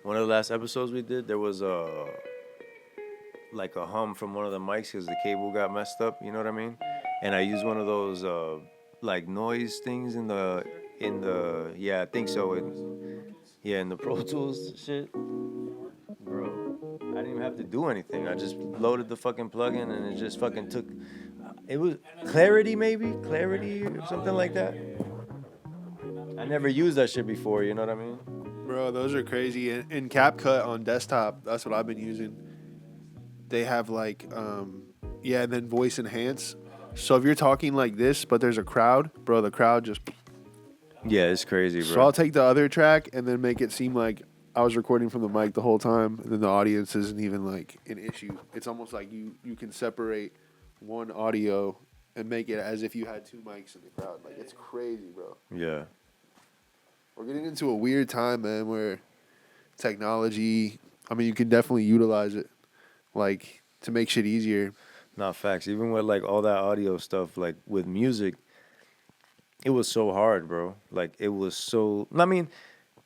one of the last episodes we did, there was like a hum from one of the mics because the cable got messed up. You know what I mean? And I used one of those like noise things in the yeah, I think so. Yeah, in the Pro Tools shit, bro. I didn't even have to do anything. I just loaded the fucking plugin and it just fucking took. It was Clarity, maybe Clarity or something like that. I never used that shit before. You know what I mean? Bro, those are crazy. In CapCut on desktop, that's what I've been using. They have like, yeah, and then voice enhance. So if you're talking like this, but there's a crowd, bro, the crowd just. Yeah, it's crazy, So I'll bro. take the other track and then make it seem like I was recording from the mic the whole time, and then the audience isn't even like an issue. It's almost like you can separate one audio and make it as if you had two mics in the crowd. Like it's crazy, bro. Yeah. We're getting into a weird time, man, where technology. I mean, you can definitely utilize it, like to make shit easier. Not facts. Even with like all that audio stuff, like with music, it was so hard, bro. Like it was so. I mean,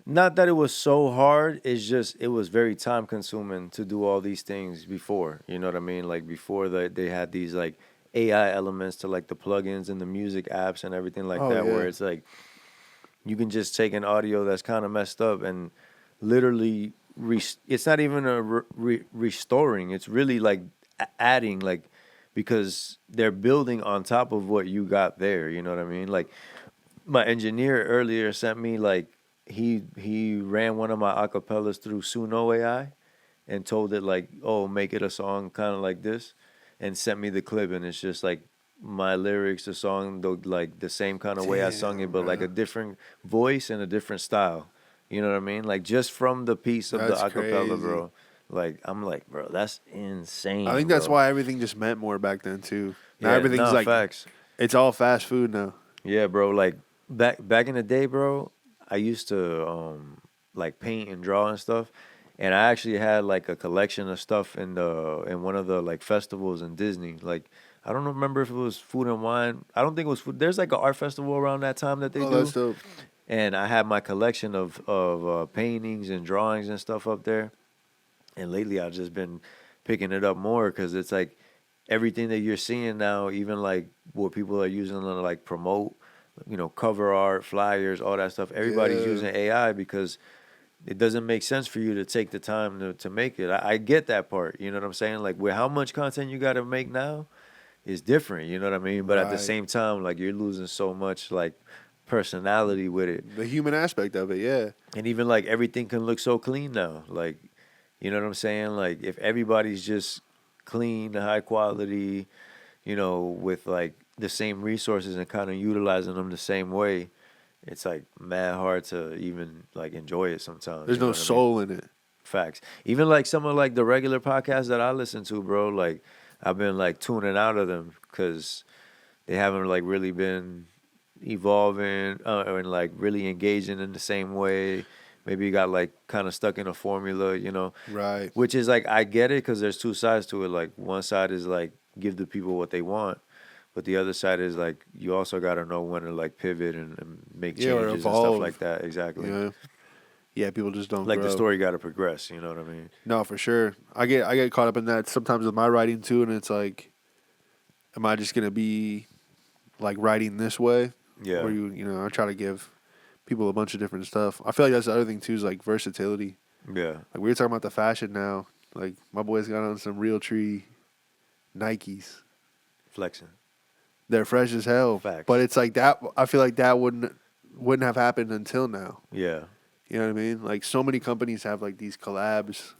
not that it was so hard. It's just it was very time consuming to do all these things before. You know what I mean? Like before they had these like AI elements to like the plugins and the music apps and everything like Oh that, where yeah, it's like you can just take an audio that's kind of messed up and literally it's not even a restoring. It's really like adding like because they're building on top of what you got there. You know what I mean? Like my engineer earlier sent me like he ran one of my acapellas through Suno AI and told it like, oh, make it a song kind of like this, and sent me the clip, and it's just like my lyrics, the song, like the same kind of way I sung it, damn, but like bro, a different voice and a different style. You know what I mean? Like just from the piece of the that's acapella, crazy. bro. Like I'm like, bro, that's I insane, think that's bro. why everything just meant more back then too. Now Yeah, everything's nah, like facts. it's all fast food now. Yeah, bro. Like back in the day, bro, I used to like paint and draw and stuff. And I actually had like a collection of stuff in one of the like festivals in Disney. Like I don't remember if it was Food and Wine. I don't think it was food. There's like an art festival around that time that they Oh, that's do. dope. And I had my collection of paintings and drawings and stuff up there. And lately I've just been picking it up more because it's like everything that you're seeing now, even like what people are using to like promote, cover art, flyers, all that stuff. Everybody's Yeah, using AI because it doesn't make sense for you to take the time to make it. I get that part. You know what I'm saying? Like with how much content you got to make now is different. You know what I mean? But at the right. same time, like you're losing so much like personality with it. The human aspect of it, yeah. And even like everything can look so clean now. Like, you know what I'm saying? Like if everybody's just clean, high quality, with like the same resources and kind of utilizing them the same way, it's like mad hard to even like enjoy it sometimes. There's You know no what I mean? soul in it. Facts. Even like some of like the regular podcasts that I listen to, bro. Like I've been like tuning out of them because they haven't like really been evolving and like really engaging in the same way. Maybe you got like kind of stuck in a formula. Right. Which is like I get it because there's two sides to it. Like one side is like give the people what they want, but the other side is like you also got to know when to like pivot and make Yeah, or changes and stuff like evolve. that. Exactly. You know. Yeah, people just don't Like the grow. story got to progress. You know what I mean? No, for sure. I get caught up in that sometimes with my writing too, and it's like, am I just gonna be like writing this way, or Yeah. I try to give people a bunch of different stuff. I feel like that's the other thing too is like versatility. Yeah. Like we were talking about the fashion now. Like my boys got on some real tree Nikes. Flexing. They're fresh as hell. But Facts. it's like that. I feel like that wouldn't have happened until now. Yeah. You know what I mean? Like so many companies have like these collabs.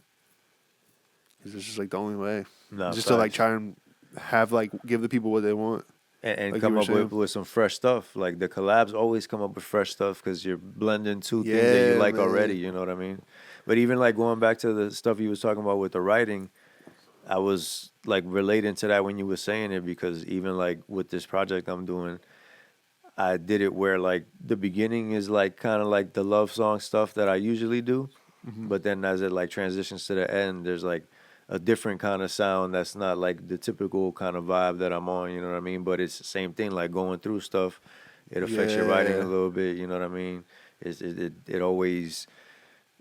It's just like the only way. Nah, Just to like facts. try and have like give the people what they want. And Like you come were up with, saying. with some fresh stuff. Like the collabs always come up with fresh stuff because you're blending two things that you Yeah, like already. man. You know what I mean? But even like going back to the stuff you was talking about with the writing, I was like relating to that when you were saying it because even like with this project I'm doing, I did it where like the beginning is like kind of like the love song stuff that I usually do, Hmm. but then as it like transitions to the end, there's like a different kind of sound that's not like the typical kind of vibe that I'm on. You know what I mean? But it's the same thing. Like going through stuff, it affects your writing a Yeah. little bit. You know what I mean? It always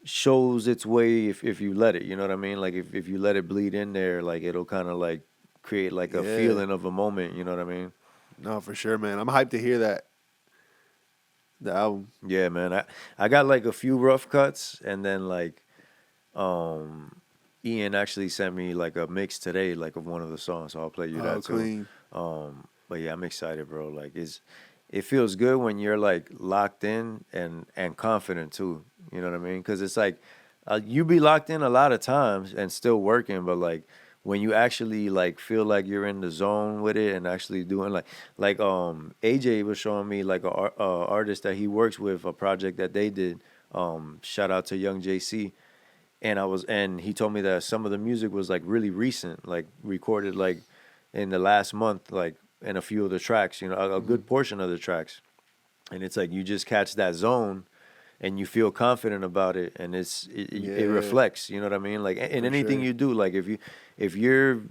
shows its way if you let it. You know what I mean? Like if you let it bleed in there, like it'll kind of like create like a Yeah. feeling of a moment. You know what I mean? No, for sure, man. I'm hyped to hear that the album. Yeah, man. I got like a few rough cuts, and then like um Ian actually sent me like a mix today, like of one of the songs. So I'll play you Oh, that too. clean. But yeah, I'm excited, bro. Like it feels good when you're like locked in and confident too. You know what I mean? Because it's like you be locked in a lot of times and still working, but like when you actually like feel like you're in the zone with it and actually doing like AJ was showing me like a artist that he works with, a project that they did. Shout out to Young JC, and he told me that some of the music was like really recent, like recorded like in the last month, like in a few of the tracks, a good portion of the tracks. And it's like you just catch that zone and you feel confident about it, and it Yeah, reflects, you know what I mean? Like in for anything sure. you do, like if you're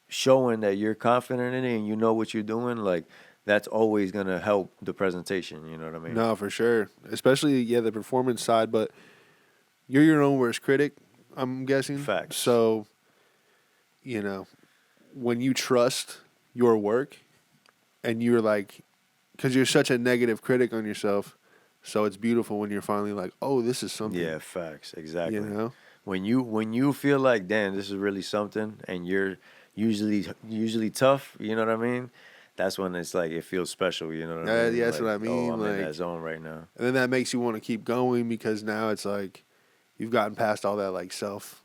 showing that you're confident in it and you know what you're doing, like that's always gonna help the presentation, you know what I mean? No, for sure. Especially the performance side, but you're your own worst critic, I'm guessing. Facts. So, you know, when you trust your work and you're like, because you're such a negative critic on yourself, so it's beautiful when you're finally like, oh, this is something, Yeah, facts, you exactly. know? When you feel like, damn, this is really something, and you're usually tough, you know what I mean? That's when it's like it feels special, you know what I Yeah, mean? that's what Like, I oh, mean. I'm in that Like, zone right now. and then that makes you want to keep going because now it's like you've gotten past all that like self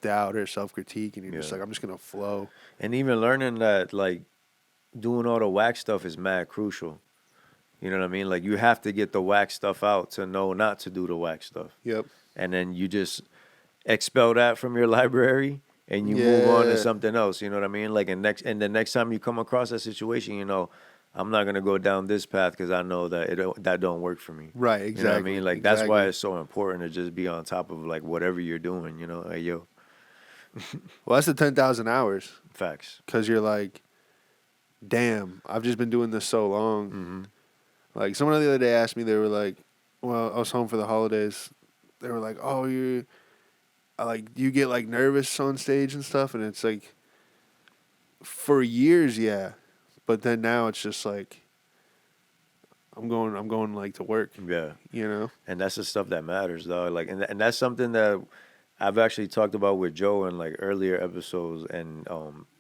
doubt or self critique, and you're just Yeah, like, I'm just gonna flow. and even learning that like doing all the wax stuff is mad crucial. You know what I mean? Like you have to get the wax stuff out to know not to do the wax stuff, Yep. and then you just expel that from your library and you move on to Yeah. something else. You know what I mean? Like and the next time you come across that situation, I'm not gonna go down this path because I know that that don't work for me. Right. You know what I mean? Exactly. Like that's why Exactly. it's so important to just be on top of like whatever you're doing. Hey yo, Well, that's the 10,000 hours facts. because you're like, damn, I've just been doing this so long. Hmm. Like someone the other day asked me, they were like, well, I was home for the holidays. They were like, oh, do you get like nervous on stage and stuff? And it's like, for years, yeah, but then now it's just like I'm going like to work, Yeah, you know. and that's the stuff that matters, though. Like, and that's something that I've actually talked about with Joe in like earlier episodes, and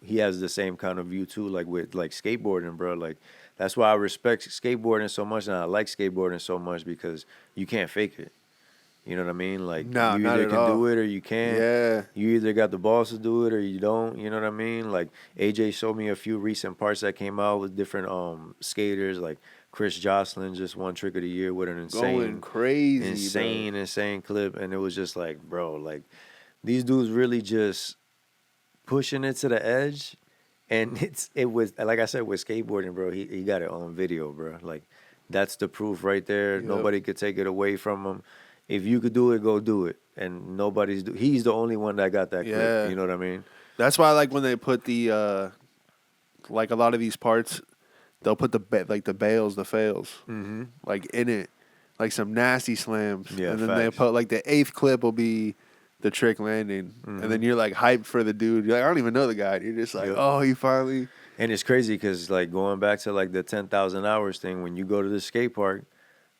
he has the same kind of view too, like with like skateboarding, bro. Like that's why I respect skateboarding so much, and I like skateboarding so much because you can't fake it. You know what I mean? Like No, you not either at can all. do it or you can't. Yeah, You either got the balls to do it or you don't. You know what I mean? Like AJ showed me a few recent parts that came out with different skaters, like Chris Jocelyn just won Trick of the Year with an going crazy, bro. insane clip, and it was just like, bro, like these dudes really just pushing it to the edge, and it was like I said with skateboarding, bro. He got it on video, bro. Like that's the proof right there. Yep. Nobody could take it away from him. If you could do it, go do it. And he's the only one that got that clip. Yeah, You know what I mean? that's why I like when they put the like a lot of these parts, they'll put like the bales, the fails, Mm-hmm. like in it, like some nasty slams, Yeah, and then they facts. put like the eighth clip will be the trick landing, and Mm-hmm. then you're like hyped for the dude. You're like, I don't even know the guy. You're just like, Yep. oh, he finally. And it's crazy because like going back to like the 10,000 hours thing, when you go to the skate park,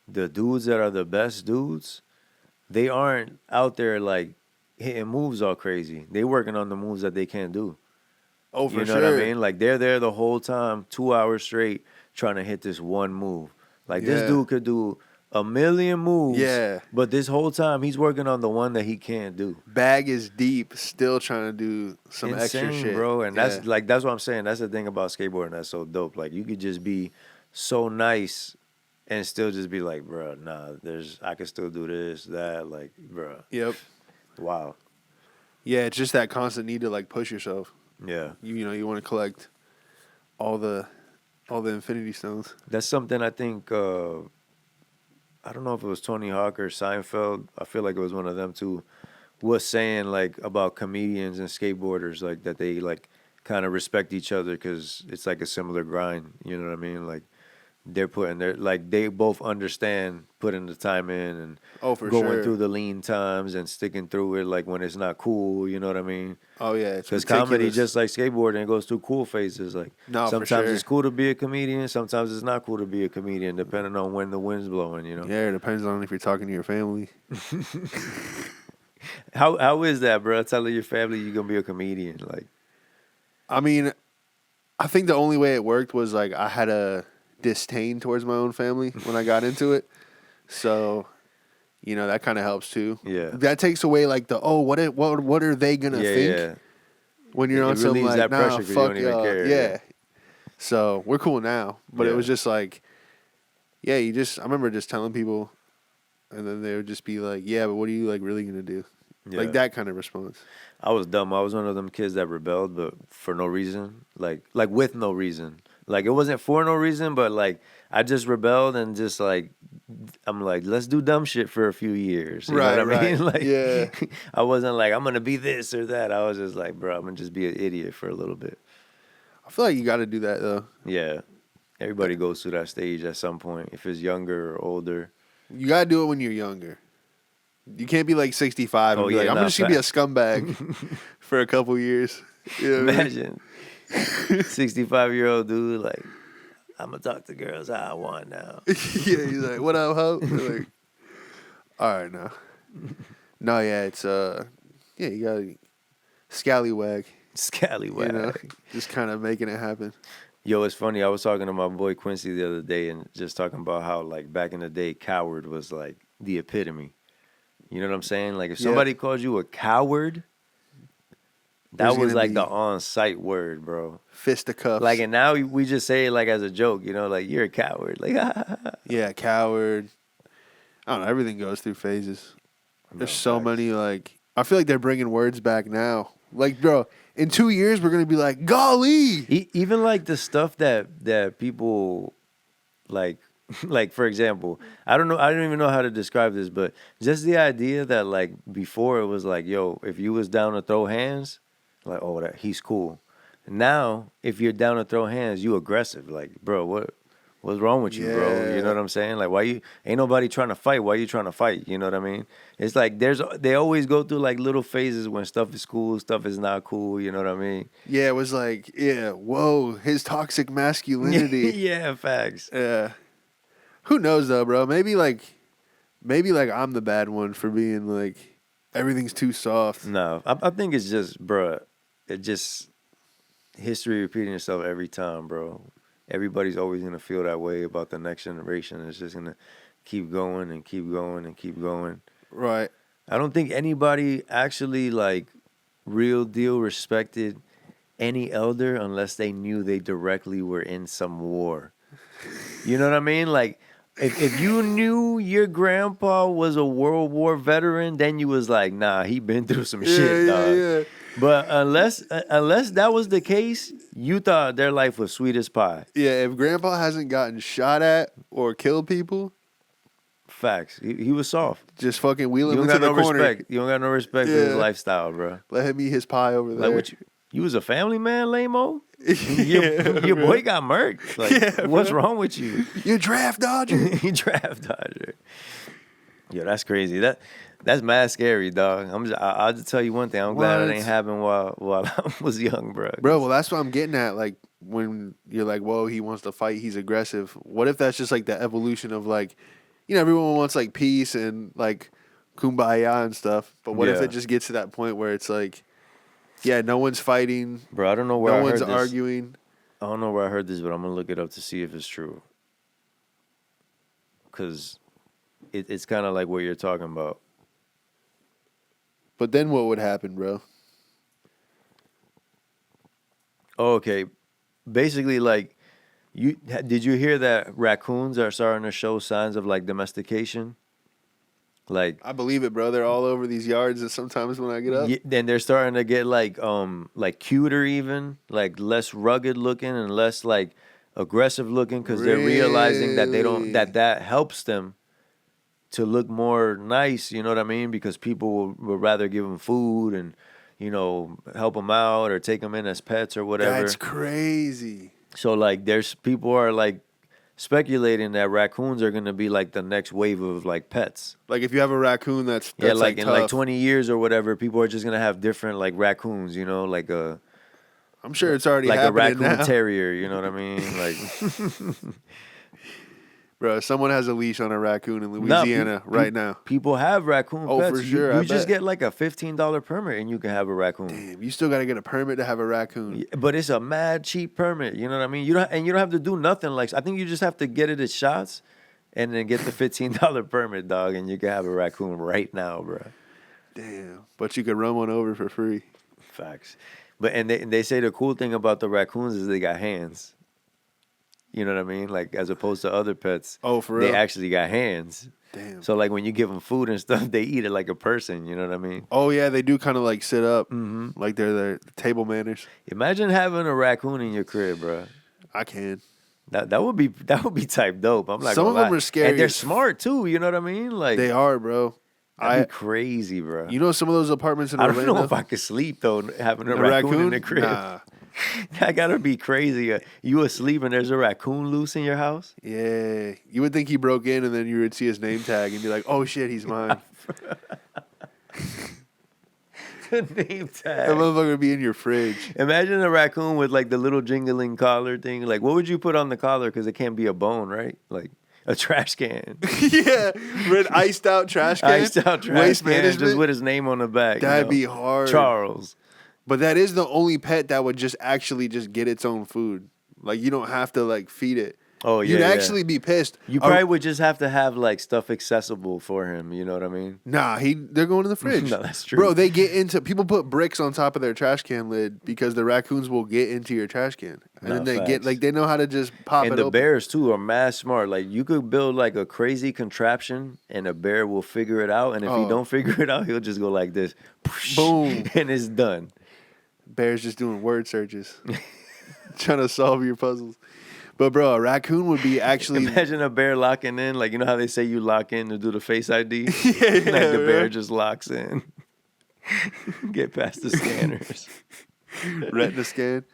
the dudes that are the best dudes, they aren't out there like hitting moves all crazy. They working on the moves that they can't do. Oh, You for know what I sure. mean? Like they're there the whole time, 2 hours straight, trying to hit this one move. Like this Yeah. dude could do a million moves, Yeah. but this whole time he's working on the one that he can't do. Bag is deep, still trying to do some extra Insane, shit. bro. And Yeah. that's what I'm saying. That's the thing about skateboarding that's so dope. Like you could just be so nice and still just be like, bro, nah, I can still do this, that, like, bro. Yep. Wow. Yeah, it's just that constant need to like push yourself. Yeah. You want to collect all the infinity stones. That's something I think I don't know if it was Tony Hawk or Seinfeld. I feel like it was one of them too. Was saying like about comedians and skateboarders, like that they like kind of respect each other because it's like a similar grind. You know what I mean? Like they're putting their like they both understand putting the time in and For going sure. through the lean times and sticking through it like when it's not cool. You know what I mean? Oh yeah, it's Because ridiculous. comedy, just like skateboarding, it goes through cool phases. Like No, for sometimes sure. it's cool to be a comedian, sometimes it's not cool to be a comedian, depending on when the wind's blowing. You know? Yeah, it depends on if you're talking to your family. How is that, bro? Telling your family you're gonna be a comedian, like. I mean, I think the only way it worked was like I had a disdain towards my own family when I got into it. So, you know, that kind of helps too. Yeah. That takes away like the what are they gonna think Yeah. when you're on It some relieves like that nah pressure 'cause you fuck don't even y'all. care, Yeah. yeah. So we're cool now, but it Yeah. was just like, yeah, I remember just telling people, and then they would just be like, yeah, but what are you like really gonna do? Yeah. Like that kind of response. I was dumb. I was one of them kids that rebelled, but for no reason. Like with no reason. Like it wasn't for no reason, but like I just rebelled and just like I'm like, let's do dumb shit for a few years. You know what I mean? Like Yeah. I wasn't like I'm gonna be this or that. I was just like, bro, I'm gonna just be an idiot for a little bit. I feel like you got to do that though. Yeah. Everybody goes through that stage at some point, if it's younger or older. You got to do it when you're younger. You can't be like 65 and Oh, be yeah, like, I'm nah, just going to be a scumbag for a couple years. You know what I mean? Imagine 65-year-old dude like, I'm gonna talk to girls how I want now. Yeah, he's like, what up, Hope? Like, all right, now. No, yeah, it's, yeah, you got to scallywag. Scallywag. You know, just kind of making it happen. Yo, it's funny. I was talking to my boy Quincy the other day and just talking about how, like, back in the day, coward was, like, the epitome. You know what I'm saying? Like, if somebody called you a coward, that was, like, the on-site word, bro. Fisticuffs. Like, and now we just say it, like, as a joke, you know? Like, you're a coward. Like, yeah, coward. I don't know. Everything goes through phases. There's so many, like, I feel like they're bringing words back now. Like, bro, in 2 years, we're going to be like, golly. Even, like, the stuff that people, like, like, for example, I don't even know how to describe this, but just the idea that, like, before it was like, yo, if you was down to throw hands, like, oh, he's cool. Now, if you're down to throw hands, you aggressive. Like, bro, what's wrong with you, bro? You know what I'm saying? Like, why you ain't nobody trying to fight? Why you trying to fight? You know what I mean? It's like they always go through like little phases when stuff is cool, stuff is not cool. You know what I mean? Yeah, it was like, yeah, whoa, his toxic masculinity. Yeah, facts. Yeah. Who knows though, bro? Maybe like I'm the bad one for being like everything's too soft. No, I think it's just, bro. It just history repeating itself every time, bro. Everybody's always gonna feel that way about the next generation. It's just gonna keep going and keep going and keep going. Right. I don't think anybody actually like real deal respected any elder unless they knew they directly were in some war. You know what I mean? Like if you knew your grandpa was a World War veteran, then you was like, nah, he been through some shit, dog. Yeah. But unless that was the case, you thought their life was sweet as pie. Yeah, if grandpa hasn't gotten shot at or killed people, facts. He was soft. Just fucking wheel him into the corner. Respect. You don't got no respect for his lifestyle, bro. Let him eat his pie over there. Like what you was a family man, lame-o? Your boy got murked. Like, what's wrong with you? You draft dodger. You draft dodger. Yo, that's crazy. That's mad scary, dog. I'll just tell you one thing. I'm glad it ain't happened while I was young, bro. Bro, well, that's what I'm getting at. Like, when you're like, whoa, he wants to fight, he's aggressive. What if that's just like the evolution of like, you know, everyone wants like peace and like kumbaya and stuff. But what if it just gets to that point where it's like, yeah, no one's fighting. Bro, I don't know where no one's arguing. I don't know where I heard this, but I'm going to look it up to see if it's true. Because it's kind of like what you're talking about. But then what would happen, bro? Oh, okay. Basically, like, did you hear that raccoons are starting to show signs of, like, domestication? Like, I believe it, bro. They're all over these yards, and sometimes when I get up, then they're starting to get like cuter, even like less rugged looking and less like aggressive looking, because they're realizing that they don't that helps them to look more nice. You know what I mean? Because people would rather give them food and, you know, help them out or take them in as pets or whatever. That's crazy. So like, there's people are like speculating that raccoons are gonna be like the next wave of like pets. Like if you have a raccoon that's Yeah, like in like tough, 20 years or whatever, people are just gonna have different like raccoons. You know, like a I'm sure it's already like a happening raccoon now. terrier. You know what I mean? Like. Bro, someone has a leash on a raccoon in Louisiana right now. People have raccoon Oh, pets. for sure, You I just bet. get like a $15 permit and you can have a raccoon. Damn, you still got to get a permit to have a raccoon. Yeah, but it's a mad cheap permit. You know what I mean? You don't have to do nothing. Like I think you just have to get it at shots, and then get the $15 permit, dog, and you can have a raccoon right now, bro. Damn, but you could run one over for free. Facts. But and they say the cool thing about the raccoons is they got hands. You know what I mean? Like as opposed to other pets. Oh, for real? They actually got hands. Damn. So like when you give them food and stuff, they eat it like a person. You know what I mean? Oh yeah, they do kind of like sit up, Mm-hmm. like they're table manners. Imagine having a raccoon in your crib, bro. I can. That would be type dope. I'm like Some of them are scary and they're as- smart too. You know what I mean? Like They are, bro. that'd be crazy, bro. You know some of those apartments in I Orlando. don't know if I could sleep though having a raccoon in the crib. Nah. That gotta be crazy. You asleep and there's a raccoon loose in your house? Yeah, you would think he broke in, and then you would see his name tag and be like, "Oh shit, he's mine." The name tag. That motherfucker would be in your fridge. Imagine a raccoon with like the little jingling collar thing. Like, what would you put on the collar? Because it can't be a bone, right? Like a trash can. Yeah, red iced out trash can. Iced out trash Waste can management. just with his name on the back. That'd you be know? hard. Charles. But that is the only pet that would just actually just get its own food. Like you don't have to like feed it. Oh yeah. You'd yeah. actually be pissed. You probably would just have to have like stuff accessible for him. You know what I mean? Nah, they're going in the fridge. No, that's true. Bro, they get into people put bricks on top of their trash can lid because the raccoons will get into your trash can. And then they facts. get like they know how to just pop And it the open. bears too are mad smart. Like you could build like a crazy contraption, and a bear will figure it out. And if he don't figure it out, he'll just go like this, Boom. and it's done. Bears just doing word searches. Trying to solve your puzzles. But bro, a raccoon would be actually Imagine a bear locking in, like you know how they say you lock in to do the Face ID. yeah, Like the bear right. just locks in. Get past the scanners. Retina scan.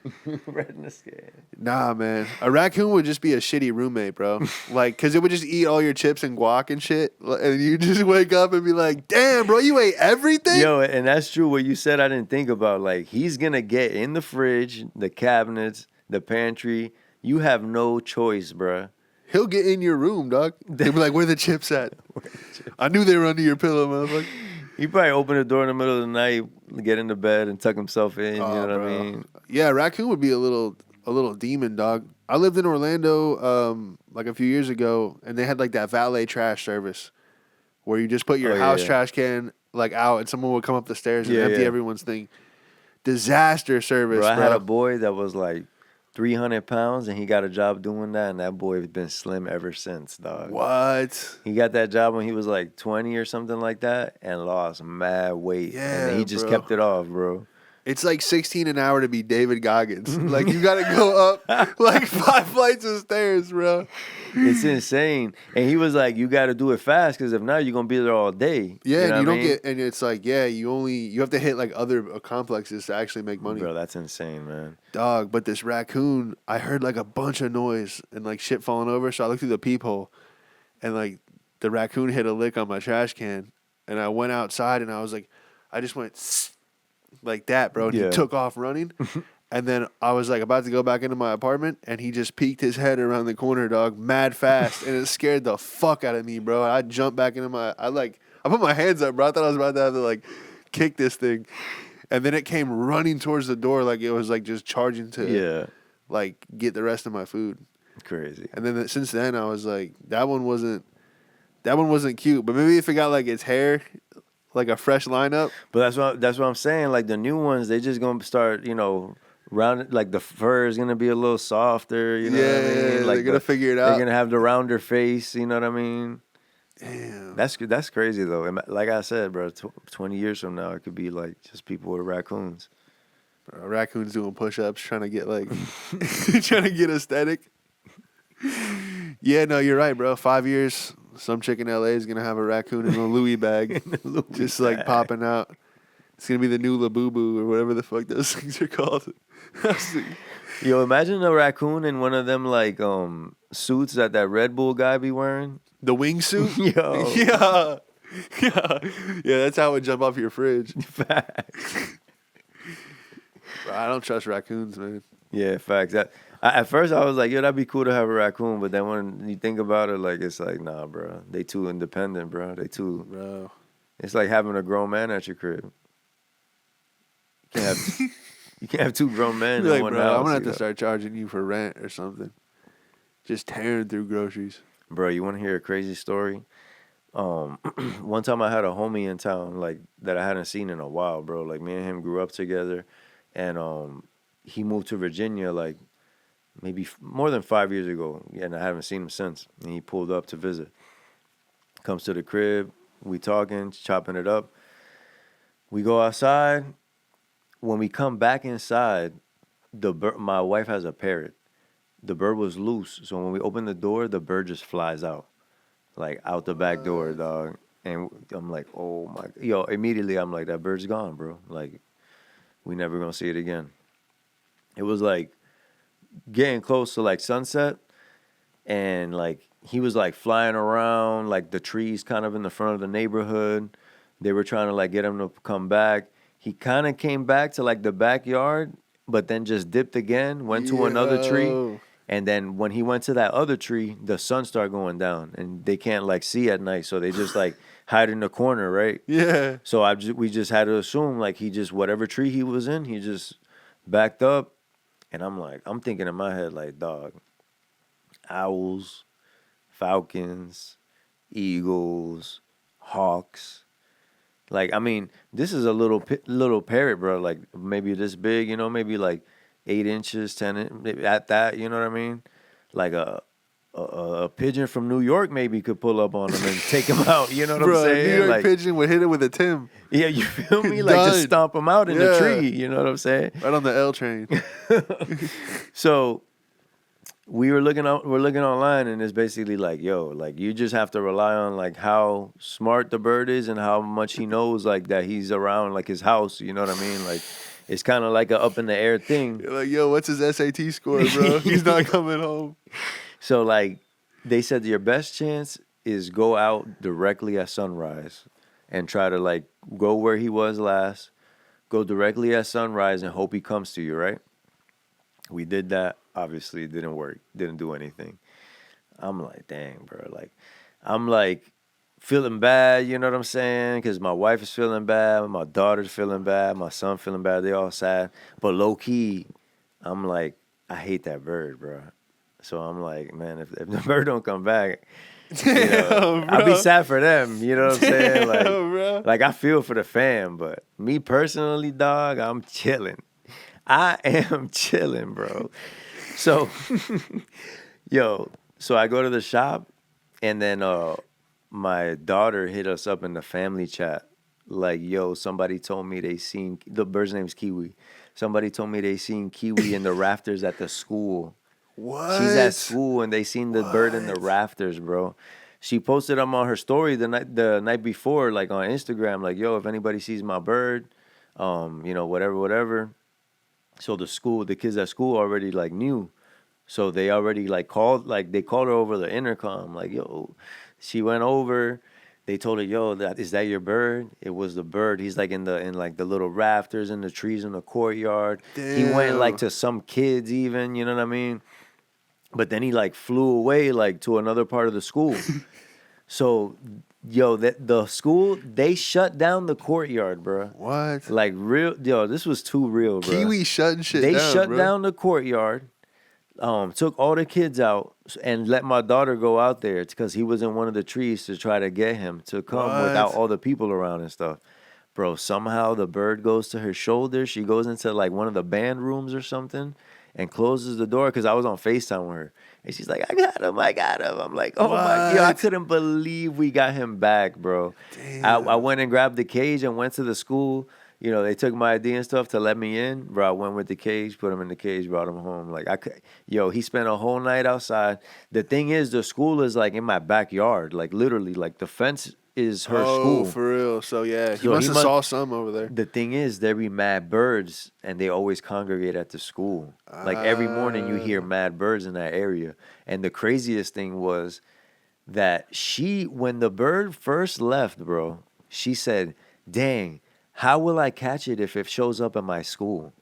Retina scan. Nah, man. A raccoon would just be a shitty roommate, bro. Like, cause it would just eat all your chips and guac and shit, and you just wake up and be like, "Damn, bro, you ate everything." Yo, and that's true. What you said, I didn't think about. Like he's gonna get in the fridge, the cabinets, the pantry. You have no choice, bruh. He'll get in your room, dog. He'll be like, "Where the chips at?" I knew they were under your pillow, motherfucker. He probably open the door in the middle of the night, get into bed, and tuck himself in. Oh, you know what bro. I mean? Yeah, raccoon would be a little demon, dog. I lived in Orlando like a few years ago, and they had like that valet trash service where you just put your house trash can like out, and someone would come up the stairs and empty everyone's thing. Disaster service, Bro, I bro. had a boy that was like 300 pounds, and he got a job doing that, and that boy has been slim ever since, dog. What? He got that job when he was like 20 or something like that, and lost mad weight. Yeah, and he just bro. kept it off, bro. It's like 16 an hour to be David Goggins. Like you got to go up like 5 flights of stairs, bro. It's insane. And he was like, you got to do it fast, because if not, you're going to be there all day. Yeah, you know and you what I don't mean? get, and it's like, yeah, you have to hit like other complexes to actually make money. Bro, that's insane, man. Dog, but this raccoon, I heard like a bunch of noise and like shit falling over. So I looked through the peephole, and like the raccoon hit a lick on my trash can, and I went outside and I was like, I just went like that, bro. And he took off running, and then I was like about to go back into my apartment, and he just peeked his head around the corner, dog, mad fast, and it scared the fuck out of me, bro. I jumped back into I put my hands up, bro. I thought I was about to have to like kick this thing. And then it came running towards the door like it was like just charging to like get the rest of my food. Crazy. And then since then I was like, that one wasn't cute. But maybe if it got like its hair, like a fresh lineup. But that's what I'm saying. Like the new ones, they just gonna start, round, like the fur is gonna be a little softer. You know what I mean? Like they're gonna figure it out. They're gonna have the rounder face. You know what I mean? Damn. That's crazy though. And like I said, bro, 20 years from now, it could be like just people with raccoons. Bro, raccoons doing push-ups, trying to get like, trying to get aesthetic. Yeah, no, you're right, bro. 5 years, some chick in LA is gonna have a raccoon in a Louis bag, just like popping out. It's gonna be the new Labubu or whatever the fuck those things are called. Yo, imagine a raccoon in one of them like suits that Red Bull guy be wearing? The wingsuit? Yo. Yeah. Yeah, that's how it would jump off your fridge. Facts. Bro, I don't trust raccoons, man. Yeah, facts. At first I was like, yo, that'd be cool to have a raccoon, but then when you think about it, like it's like, nah, bro. They too independent, bro. Bro. It's like having a grown man at your crib. You can't have two grown men in Like, one bro, house. I'm gonna have to start charging you for rent or something. Just tearing through groceries. Bro, you want to hear a crazy story? One time I had a homie in town, like, that I hadn't seen in a while, bro. Like, me and him grew up together, and he moved to Virginia, like, maybe more than 5 years ago, and I haven't seen him since. And he pulled up to visit. Comes to the crib, we talking, chopping it up. We go outside. When we come back inside, my wife has a parrot. The bird was loose, so when we open the door, the bird just flies out. Like, out the back door, dog. And I'm like, oh, my. Yo, immediately, I'm like, that bird's gone, bro. Like, we never gonna see it again. It was, like, getting close to, like, sunset. And, like, he was, like, flying around, like, the trees kind of in the front of the neighborhood. They were trying to, like, get him to come back. He kind of came back to, like, the backyard, but then just dipped again, went to another tree. And then when he went to that other tree, the sun started going down, and they can't like see at night, so they just like hide in the corner, right? Yeah. So we just had to assume like he just whatever tree he was in, he just backed up, and I'm thinking in my head like, dog, owls, falcons, eagles, hawks. Like, I mean, this is a little parrot, bro. Like maybe this big, you know, maybe like 8 inches, 10 inches, at that, you know what I mean? Like a pigeon from New York maybe could pull up on him and take him out. You know what I'm saying? New York like, pigeon would hit it with a Tim. Yeah, you feel me? Like just stomp him out in the tree. You know what I'm saying? Right on the L train. So we're looking online, and it's basically like, yo, like you just have to rely on like how smart the bird is and how much he knows like that he's around like his house. You know what I mean? Like. It's kind of like a up in the air thing. You're like, yo, what's his SAT score, bro? He's not coming home. So, like, they said your best chance is go out directly at sunrise and try to, like, go where he was last, go directly at sunrise and hope he comes to you, right? We did that. Obviously, it didn't work. Didn't do anything. I'm like, dang, bro. Like, I'm like, feeling bad, you know what I'm saying? Because my wife is feeling bad, my daughter's feeling bad, my son feeling bad. They all sad. But low key, I'm like, I hate that bird, bro. So I'm like, man, if the bird don't come back, you know, I'll be sad for them. You know what I'm saying? Like I feel for the fam, but me personally, dog, I'm chilling. I am chilling, bro. So, so I go to the shop, and then my daughter hit us up in the family chat. Like, yo, somebody told me they seen, the bird's name's Kiwi. Somebody told me they seen Kiwi in the rafters at the school. What? She's at school and they seen the bird in the rafters, bro. She posted them on her story the night before, like on Instagram, like, yo, if anybody sees my bird, you know, whatever. So the kids at school already like knew. So they already like called her over the intercom, like, yo. She went over. They told her, "Yo, is that your bird?" It was the bird. He's like in the little rafters and the trees in the courtyard. Damn. He went like to some kids even, you know what I mean? But then he like flew away like to another part of the school. So, yo, the school, they shut down the courtyard, bro. What? Like this was too real, bro. Kiwi shutting shit down, They shut bro. down the courtyard. Took all the kids out and let my daughter go out there because he was in one of the trees to try to get him to come without all the people around and stuff. Bro, somehow the bird goes to her shoulder. She goes into like one of the band rooms or something and closes the door because I was on FaceTime with her. And she's like, I got him. I'm like, oh my God, I couldn't believe we got him back, bro. Damn. I went and grabbed the cage and went to the school. You know, they took my ID and stuff to let me in. Bro, I went with the cage, put him in the cage, brought him home. Like, he spent a whole night outside. The thing is, the school is, like, in my backyard. Like, literally, like, the fence is her Oh, school. for real. So yeah, he So must have saw some over there. The thing is, there be mad birds, and they always congregate at the school. Like every morning, you hear mad birds in that area. And the craziest thing was that when the bird first left, bro, she said, "Dang, how will I catch it if it shows up at my school?"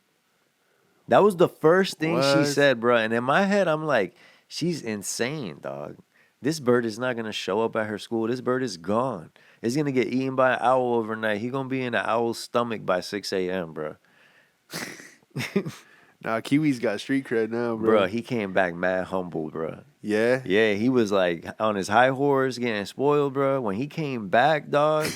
That was the first thing she What? said, bro. And in my head, I'm like, she's insane, dog. This bird is not gonna show up at her school. This bird is gone. It's gonna get eaten by an owl overnight. He gonna be in the owl's stomach by 6 a.m., bro. Nah, Kiwi's got street cred now, bro. Bro, he came back mad humble, bro. Yeah? Yeah, he was like on his high horse getting spoiled, bro. When he came back, dog,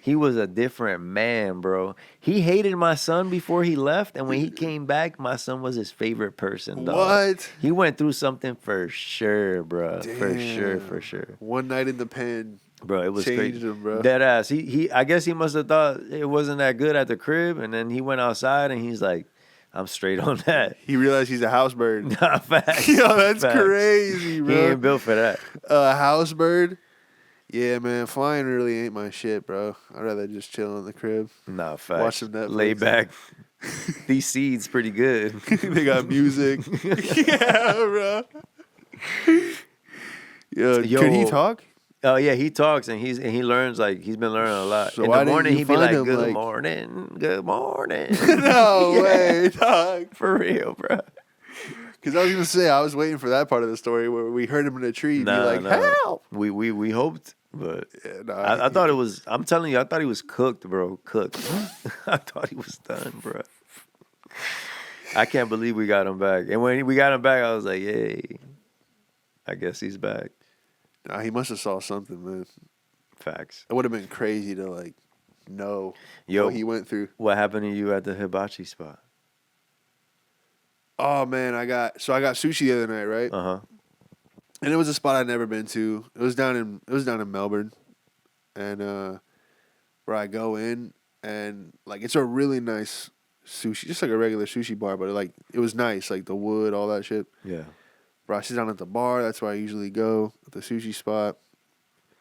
he was a different man, bro. He hated my son before he left, and when he came back, my son was his favorite person, dog. What? He went through something for sure, bro. For sure, Damn. for sure. One night in the pen. Bro, it was Changed crazy. him, bro. Dead ass. I guess he must have thought it wasn't that good at the crib, and then he went outside and he's like, I'm straight on that. He realized he's a house bird. Nah, facts. Yo, that's Facts. crazy, bro. He ain't built for that. A house bird? Yeah, man, flying really ain't my shit, bro. I'd rather just chill in the crib. Nah, facts. Watch some Netflix. Lay back. These seeds pretty good. They got music. Yeah, bro. Yo, could he talk? Oh yeah, he talks and he learns, like he's been learning a lot. So In why the didn't morning you he'd be find like, him, "Good like- morning, good morning." No Yeah. way, dog. For real, bro. Because I was gonna say, I was waiting for that part of the story where we heard him in a tree and be like, "Help!" We hoped, but Yeah, nah, I thought it was. I'm telling you, I thought he was cooked, bro. Cooked. I thought he was done, bro. I can't believe we got him back. And when we got him back, I was like, "Yay!" I guess he's back. Nah, he must have saw something, man. Facts. It would have been crazy to like know Yo, what he went through. What happened to you at the hibachi spot? Oh man, I got sushi the other night, right? Uh huh. And it was a spot I'd never been to. It was down in Melbourne, and where I go in, and like it's a really nice sushi, just like a regular sushi bar, but it was nice, like the wood, all that shit. Yeah. Bro, I sit down at the bar. That's where I usually go at the sushi spot,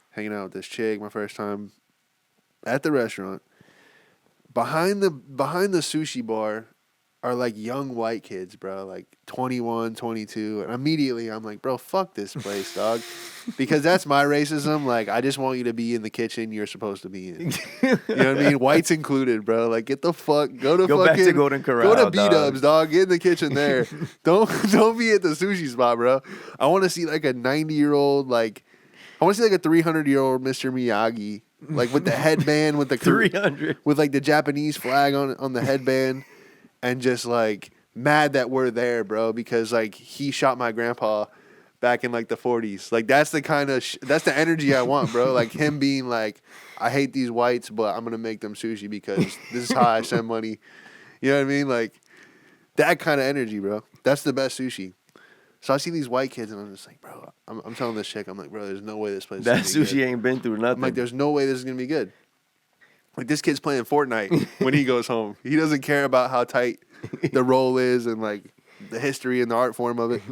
hanging out with this chick. My first time at the restaurant. Behind the sushi bar are like young white kids, bro, like 21, 22. And immediately I'm like, bro, fuck this place, dog. Because that's my racism. Like, I just want you to be in the kitchen you're supposed to be in. You know what I mean? Whites included, bro. Like, get the fuck, go back to Golden Corral. Go to B-dubs, dog. Get in the kitchen there. Don't be at the sushi spot, bro. I want to see like a 90-year-old, like, I want to see like a 300-year-old Mr. Miyagi, like with the headband, with the 300. with like the Japanese flag on the headband. And just like mad that we're there, bro, because like he shot my grandpa back in like the 40s. Like that's the kind of that's the energy I want, bro. Like him being like, I hate these whites, but I'm gonna make them sushi because this is how I send money. You know what I mean? Like that kind of energy, bro. That's the best sushi. So I see these white kids and I'm just like, bro, I'm telling this chick, I'm like, bro, there's no way this place. That is gonna be sushi good. ain't been through nothing. I'm like, there's no way this is gonna be good. Like, this kid's playing Fortnite when he goes home. He doesn't care about how tight the roll is and, like, the history and the art form of it.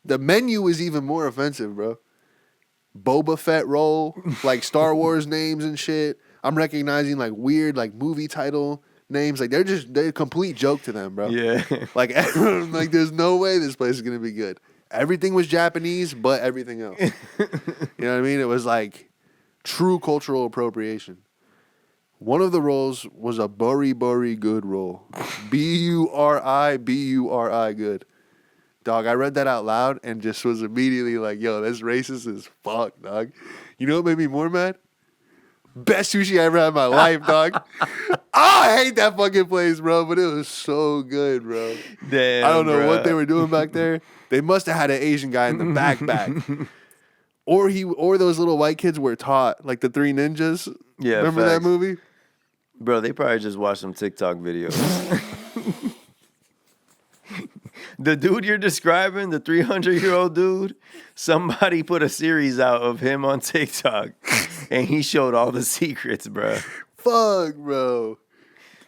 The menu is even more offensive, bro. Boba Fett roll, like, Star Wars names and shit. I'm recognizing, like, weird, like, movie title names. Like, they're a complete joke to them, bro. Yeah. Like, everyone, like, there's no way this place is going to be good. Everything was Japanese, but everything else. You know what I mean? It was, like, true cultural appropriation. One of the rolls was a buri good roll. Buri good. Dog, I read that out loud and just was immediately like, yo, that's racist as fuck, dog. You know what made me more mad? Best sushi I ever had in my life, dog. I hate that fucking place, bro, but it was so good, bro. Damn, I don't know bruh. what they were doing back there. They must have had an Asian guy in the back. Or those little white kids were taught, like the Three Ninjas. Yeah, remember facts. that movie? Bro, they probably just watched some TikTok videos. The dude you're describing, the 300-year-old dude, somebody put a series out of him on TikTok, and he showed all the secrets, bro. Fuck, bro.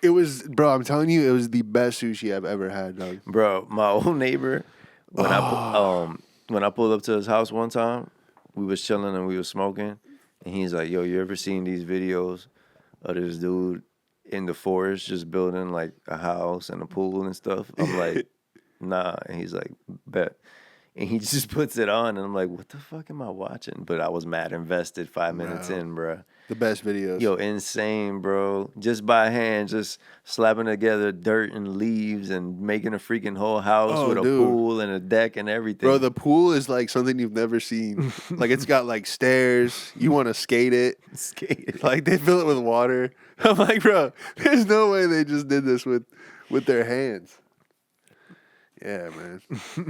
It was, bro, I'm telling you, it was the best sushi I've ever had, dog. Bro, my old neighbor, when I pulled up to his house one time, we was chilling and we was smoking, And he's like, yo, you ever seen these videos of this dude in the forest just building like a house and a pool and stuff? I'm like, nah. And he's like, bet. And he just puts it on, and I'm like, what the fuck am I watching? But I was mad invested 5 minutes in, bro. The best videos. Yo, insane, bro. Just by hand, just slapping together dirt and leaves and making a freaking whole house with a pool and a deck and everything. Bro, the pool is like something you've never seen. Like, it's got like stairs. You want to skate it. Skate it. Like, they fill it with water. I'm like, bro, there's no way they just did this with their hands. Yeah, man.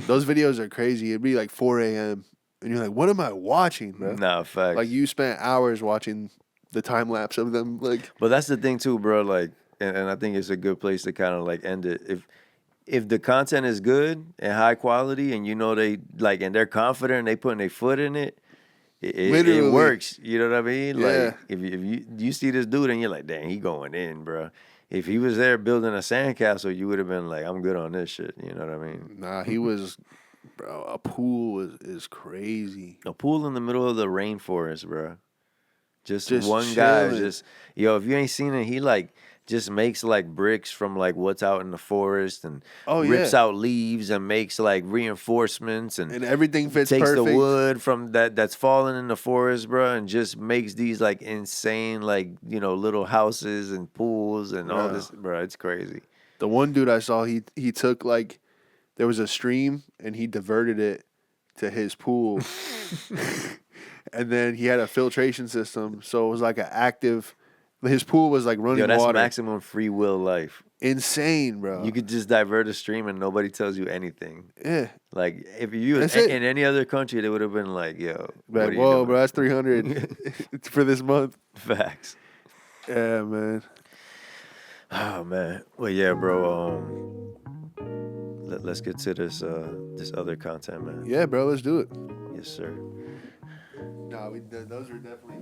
Those videos are crazy. It'd be like 4 a.m. And you're like, what am I watching, bro? Nah, facts. Like, you spent hours watching the time lapse of them. Like, but that's the thing too, bro. Like, and I think it's a good place to kind of like end it. If the content is good and high quality, and you know they like, and they're confident, and they putting their foot in it, it works. You know what I mean? Yeah. Like, if you see this dude and you're like, dang, he going in, bro. If he was there building a sandcastle, you would have been like, I'm good on this shit. You know what I mean? Nah, he was, bro. A pool is crazy. A pool in the middle of the rainforest, bro. Just one chilling. guy, if you ain't seen it, he like just makes like bricks from like what's out in the forest and rips out leaves and makes like reinforcements and everything fits takes perfect. the wood from that's fallen in the forest, bro, and just makes these like insane like, you know, little houses and pools and all this, bro. It's crazy. The one dude I saw, he took like, there was a stream and he diverted it to his pool. And then he had a filtration system, so it was like an active. His pool was like running that's water. maximum free will life. Insane, bro. You could just divert a stream and nobody tells you anything. Yeah. Like, if you in any other country, they would have been like, yo. Like, whoa, bro, that's $300 it's for this month. Facts. Yeah, man. Oh, man. Well, yeah, bro. Let's get to this other content, man. Yeah, bro, let's do it. Yes, sir. No, those are definitely